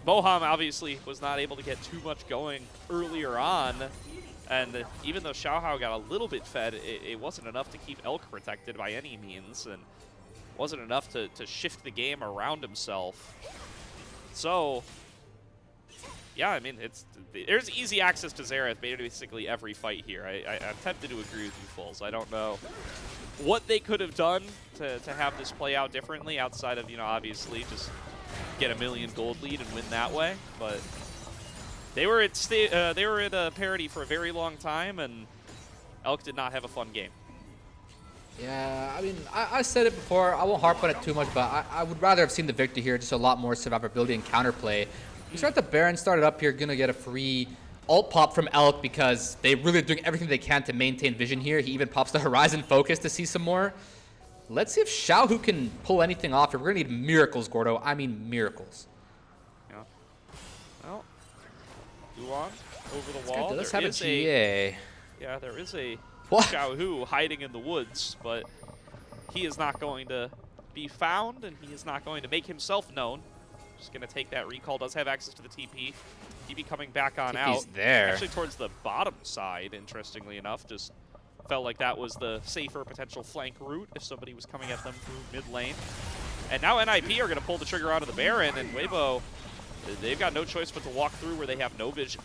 Boham obviously was not able to get too much going earlier on. And even though Xiaohu got a little bit fed, it wasn't enough to keep Elk protected by any means, and wasn't enough to shift the game around himself. So, yeah, I mean, there's easy access to Xerath basically every fight here. I'm tempted to agree with you, Fulls. I don't know what they could have done to have this play out differently outside of, obviously just get a million gold lead and win that way, but they were at a parity for a very long time, and Elk did not have a fun game. Yeah, I mean, I said it before. I won't harp on it too much, but I would rather have seen the victory here, just a lot more survivability and counterplay. We start the Baron started up here, gonna get a free ult pop from Elk because they're really doing everything they can to maintain vision here. He even pops the Horizon Focus to see some more. Let's see if Xiaohu can pull anything off here. We're gonna need miracles, Gordo. I mean miracles. Yeah. Well, Guwon over the wall. Let's have a Jiejie. Yeah, there is a Xiaohu hiding in the woods, but he is not going to be found, and he is not going to make himself known. Just going to take that recall. Does have access to the TP. TP coming back on out. There. Actually towards the bottom side, interestingly enough. Just felt like that was the safer potential flank route if somebody was coming at them through mid lane. And now NIP are going to pull the trigger onto the Baron, and Weibo, they've got no choice but to walk through where they have no vision.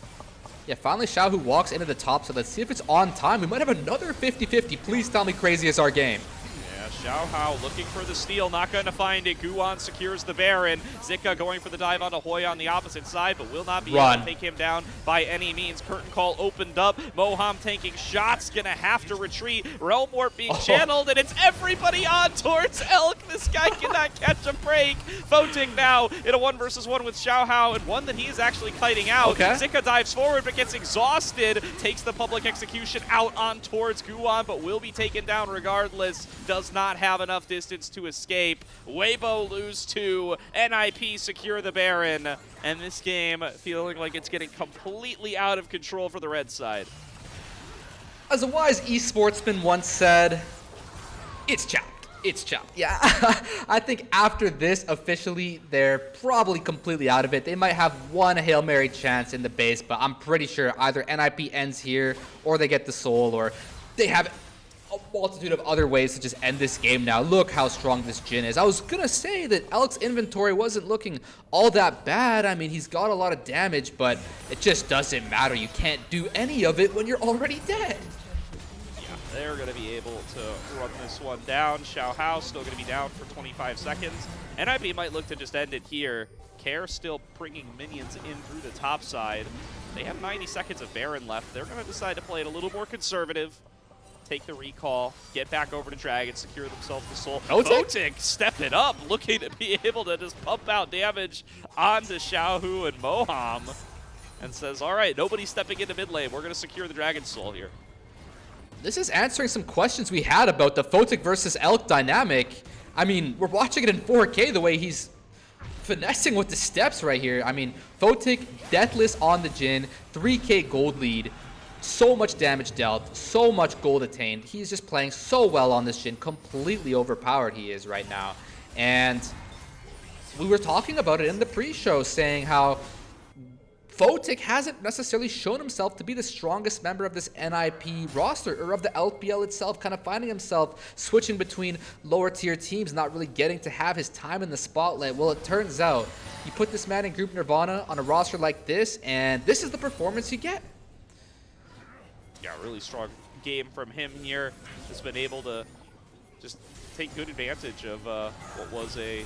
Yeah, finally Xiaohu walks into the top, so let's see if it's on time. We might have another 50-50. Please tell me crazy is our game. Yeah, Xiaohu looking for the steal, not going to find it. Guwon secures the Baron. Zika going for the dive onto Hoya on the opposite side, but will not be able to take him down by any means. Curtain call opened up. Moham tanking shots, gonna have to retreat. Realm Warp being channeled, and it's everybody on towards Elk. This guy cannot catch a break. Photic now in a 1v1 with Xiaohu, and one that he is actually kiting out. Zika dives forward, but gets exhausted. Takes the public execution out on towards Guwon, but will be taken down regardless. Does not have enough distance to escape. Weibo lose 2. NIP secure the Baron. And this game feeling like it's getting completely out of control for the red side. As a wise esportsman once said, it's chopped. It's chopped. Yeah, I think after this, officially, they're probably completely out of it. They might have one Hail Mary chance in the base, but I'm pretty sure either NIP ends here, or they get the soul, or they have a multitude of other ways to just end this game now. Look how strong this Jin is. I was gonna say that Elk's inventory wasn't looking all that bad. I mean, he's got a lot of damage, but it just doesn't matter. You can't do any of it when you're already dead. Yeah, they're gonna be able to run this one down. Xiaohu still gonna be down for 25 seconds. NIP might look to just end it here. Care still bringing minions in through the top side. They have 90 seconds of Baron left. They're gonna decide to play it a little more conservative. Take the recall, get back over to Dragon, secure themselves the soul. Photic stepping up, looking to be able to just pump out damage onto Xiaohu and Moham. And says, all right, nobody's stepping into mid lane. We're going to secure the Dragon Soul here. This is answering some questions we had about the Photic versus Elk dynamic. I mean, we're watching it in 4K the way he's finessing with the steps right here. I mean, Photic, deathless on the Jin, 3K gold lead. So much damage dealt, so much gold attained. He's just playing so well on this Jin. Completely overpowered he is right now. And we were talking about it in the pre-show, saying how Photic hasn't necessarily shown himself to be the strongest member of this NIP roster, or of the LPL itself, kind of finding himself switching between lower tier teams, not really getting to have his time in the spotlight. Well, it turns out you put this man in Group Nirvana on a roster like this, and this is the performance you get. Yeah, really strong game from him here. Has been able to just take good advantage of what was a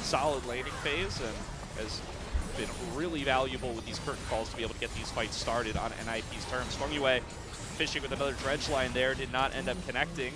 solid laning phase, and has been really valuable with these curtain calls to be able to get these fights started on NIP's terms. Fengyue fishing with another dredge line there, did not end up connecting.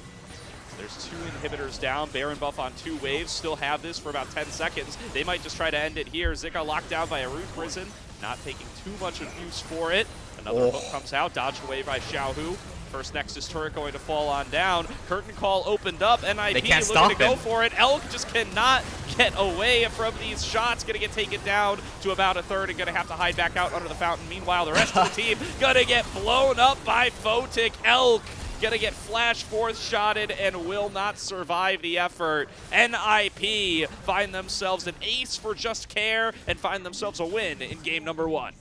There's 2 inhibitors down. Baron buff on 2 waves. Still have this for about 10 seconds. They might just try to end it here. Zika locked down by a root prison. Not taking too much abuse for it. Another hook comes out. Dodged away by Xiaohu. First Nexus turret going to fall on down. Curtain call opened up. NIP looking to go for it. Elk just cannot get away from these shots. Going to get taken down to about a third and going to have to hide back out under the fountain. Meanwhile, the rest of the team going to get blown up by Photic. Elk gonna get flash fourth shotted and will not survive the effort. NIP find themselves an ace for Just Care and find themselves a win in game number 1.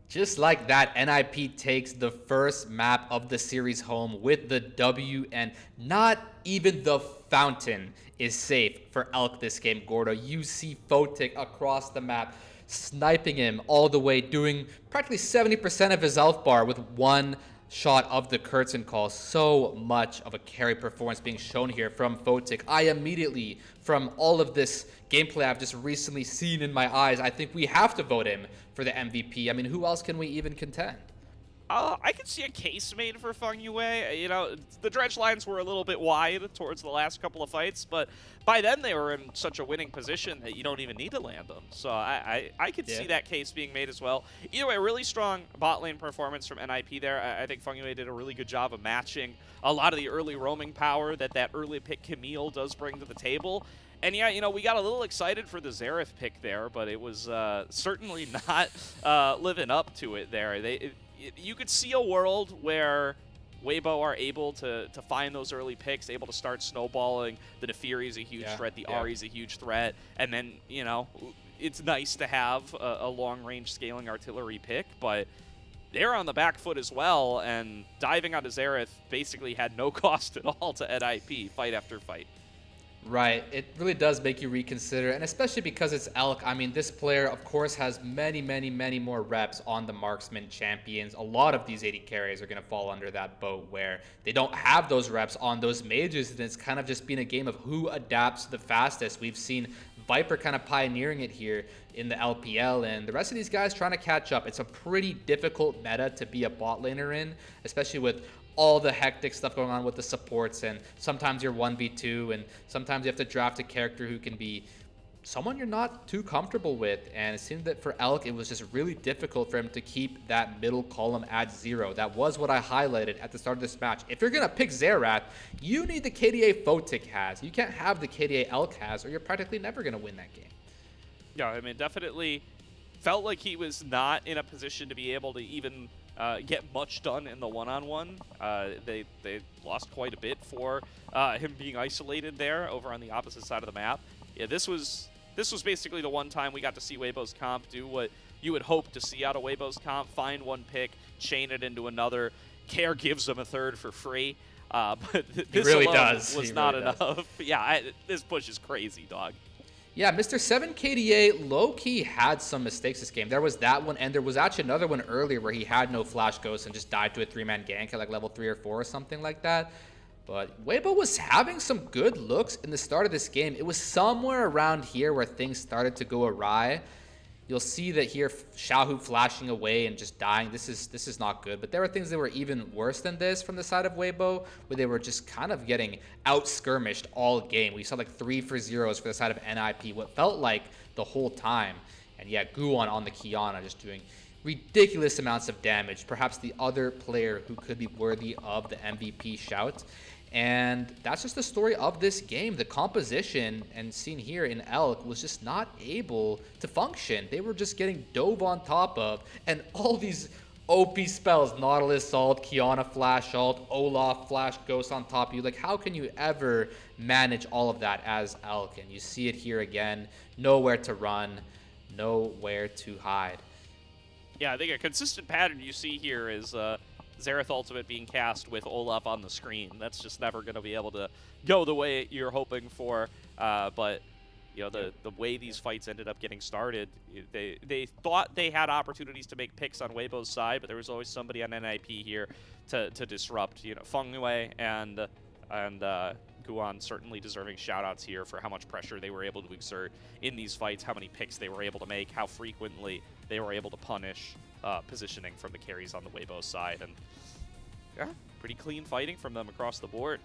Just like that, NIP takes the first map of the series home with the W, and not even the fountain is safe for Elk this game, Gordo. You see Photic across the map, sniping him all the way, doing practically 70% of his health bar with one shot of the curtain call. So much of a carry performance being shown here from Photic. I immediately, from all of this gameplay I've just recently seen in my eyes, I think we have to vote him for the MVP. I mean, who else can we even contend? I can see a case made for Fengyue. You know, the dredge lines were a little bit wide towards the last couple of fights, but by then they were in such a winning position that you don't even need to land them. So I could see that case being made as well. Either way, really strong bot lane performance from NIP there. I think Fengyue did a really good job of matching a lot of the early roaming power that early pick Camille does bring to the table. And yeah, you know, we got a little excited for the Xerath pick there, but it was certainly not living up to it there. You could see a world where Weibo are able to find those early picks, able to start snowballing. The Nefiri is a huge threat, the Ahri is a huge threat, and then, you know, it's nice to have a long-range scaling artillery pick, but they're on the back foot as well, and diving onto Xerath basically had no cost at all to NIP, fight after fight. Right, it really does make you reconsider, and especially because it's Elk. I mean, this player, of course, has many more reps on the marksman champions. A lot of these AD carries are going to fall under that boat where they don't have those reps on those mages, and it's kind of just been a game of who adapts the fastest. We've seen Viper kind of pioneering it here in the LPL, and the rest of these guys trying to catch up. It's a pretty difficult meta to be a bot laner in, especially with all the hectic stuff going on with the supports, and sometimes you're 1v2, and sometimes you have to draft a character who can be someone you're not too comfortable with. And it seemed that for Elk, it was just really difficult for him to keep that middle column at 0. That was what I highlighted at the start of this match. If you're gonna pick Xerath, you need the KDA Photic has. You can't have the KDA Elk has, or you're practically never gonna win that game. Yeah, I mean, definitely felt like he was not in a position to be able to even get much done in the one-on-one. They lost quite a bit for him being isolated there over on the opposite side of the map. Yeah, this was basically the one time we got to see Weibo's comp do what you would hope to see out of Weibo's comp: find one pick, chain it into another. Care gives him a third for free. But this really alone does. was He not really does. enough. Yeah, this push is crazy, dog. Yeah, Mr. 7 KDA low-key had some mistakes this game. There was that one, and there was actually another one earlier where he had no flash ghost and just died to a 3-man gank at like level 3 or 4 or something like that. But Weibo was having some good looks in the start of this game. It was somewhere around here where things started to go awry. You'll see that here, Xiaohu flashing away and just dying. This is not good. But there were things that were even worse than this from the side of Weibo, where they were just kind of getting out-skirmished all game. We saw like 3 for 0s for the side of NIP, what felt like the whole time. And yeah, Guwon on the Kiana just doing ridiculous amounts of damage. Perhaps the other player who could be worthy of the MVP shout. And that's just the story of this game. The composition, and seen here in Elk, was just not able to function. They were just getting dove on top of, and all these OP spells, Nautilus Salt, Kiana Flash Alt, Olaf Flash Ghost on top of you. Like, how can you ever manage all of that as Elk? And you see it here again. Nowhere to run, nowhere to hide. Yeah, I think a consistent pattern you see here is Xerath Ultimate being cast with Olaf on the screen. That's just never going to be able to go the way you're hoping for. But you know, the way these fights ended up getting started, they thought they had opportunities to make picks on Weibo's side, but there was always somebody on NIP here to disrupt. You know, Fengyue and Guwon certainly deserving shoutouts here for how much pressure they were able to exert in these fights, how many picks they were able to make, how frequently they were able to punish positioning from the carries on the Weibo side. And yeah, pretty clean fighting from them across the board.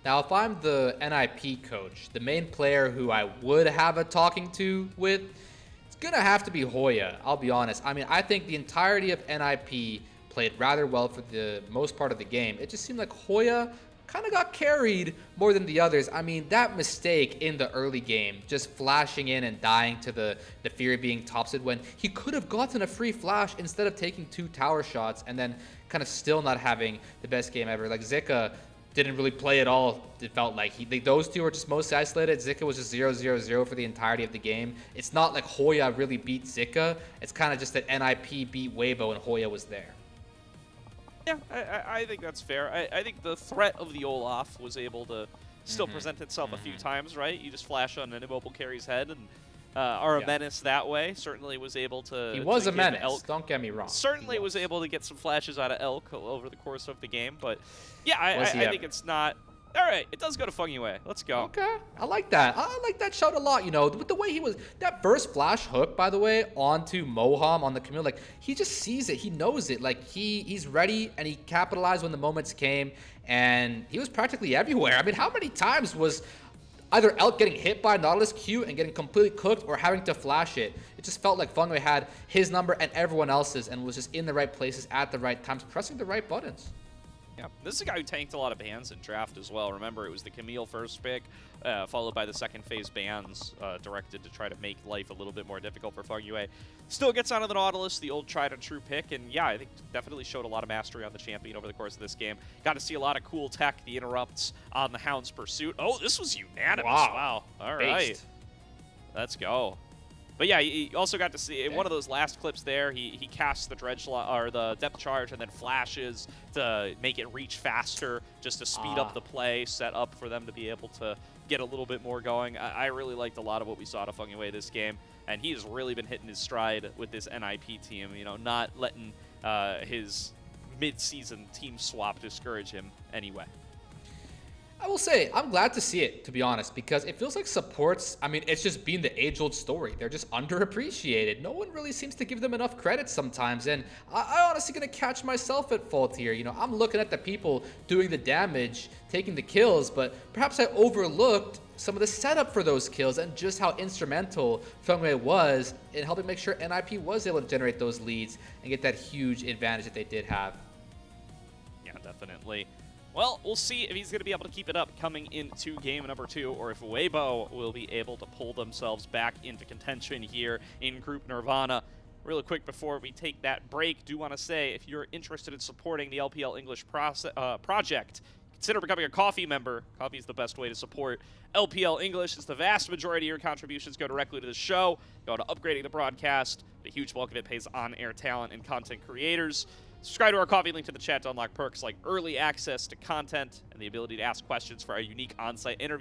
Now, if I'm the NIP coach, the main player who I would have a talking to with, it's going to have to be Hoya, I'll be honest. I mean, I think the entirety of NIP played rather well for the most part of the game. It just seemed like Hoya kind of got carried more than the others. I mean, that mistake in the early game, just flashing in and dying to the Fury being topsid when he could have gotten a free flash instead of taking 2 tower shots and then kind of still not having the best game ever. Like, Zika didn't really play at all. It felt like those two were just most isolated. Zika was just 0-0-0 for the entirety of the game. It's not like Hoya really beat Zika. It's kind of just that NIP beat Weibo and Hoya was there. Yeah, I think that's fair. I think the threat of the Olaf was able to still present itself a few times, right? You just flash on an immobile carry's head and are a menace that way. Certainly was able to... He was a menace, Elk, don't get me wrong. Certainly was able to get some flashes out of Elk over the course of the game, but yeah, I think it's not... All right, it does go to Fengyue. Let's go. Okay, I like that. I like that shout a lot. You know, with the way he was, that first flash hook, by the way, onto Moham on the Camille, like, he just sees it. He knows it. Like, he's ready, and he capitalized when the moments came, and he was practically everywhere. I mean, how many times was either Elk getting hit by Nautilus Q and getting completely cooked or having to flash it? It just felt like Fengyue had his number and everyone else's and was just in the right places at the right times, pressing the right buttons. Yeah, this is a guy who tanked a lot of bans in draft as well. Remember, it was the Camille first pick, followed by the second phase bans directed to try to make life a little bit more difficult for Fengyue. Still gets onto the Nautilus, the old tried and true pick, and yeah, I think definitely showed a lot of mastery on the champion over the course of this game. Got to see a lot of cool tech, the interrupts on the Hound's pursuit. Oh, this was unanimous. Wow. All right. Let's go. But yeah, you also got to see in one of those last clips there, he casts the or the depth charge and then flashes to make it reach faster, just to speed up the play, set up for them to be able to get a little bit more going. I really liked a lot of what we saw to Fengyue this game, and he has really been hitting his stride with this NIP team, you know, not letting his mid-season team swap discourage him anyway. I will say, I'm glad to see it, to be honest, because it feels like supports, I mean, it's just been the age-old story. They're just underappreciated. No one really seems to give them enough credit sometimes, and I honestly gonna catch myself at fault here. You know, I'm looking at the people doing the damage, taking the kills, but perhaps I overlooked some of the setup for those kills and just how instrumental Fengyue was in helping make sure NIP was able to generate those leads and get that huge advantage that they did have. Yeah, definitely. Well, we'll see if he's going to be able to keep it up coming into game number 2, or if Weibo will be able to pull themselves back into contention here in Group Nirvana. Really quick before we take that break, do want to say if you're interested in supporting the LPL English project, consider becoming a coffee member. Coffee is the best way to support LPL English, as the vast majority of your contributions go directly to the show, go to upgrading the broadcast. The huge bulk of it pays on-air talent and content creators. Subscribe to our coffee link to the chat to unlock perks like early access to content and the ability to ask questions for our unique on-site interviews.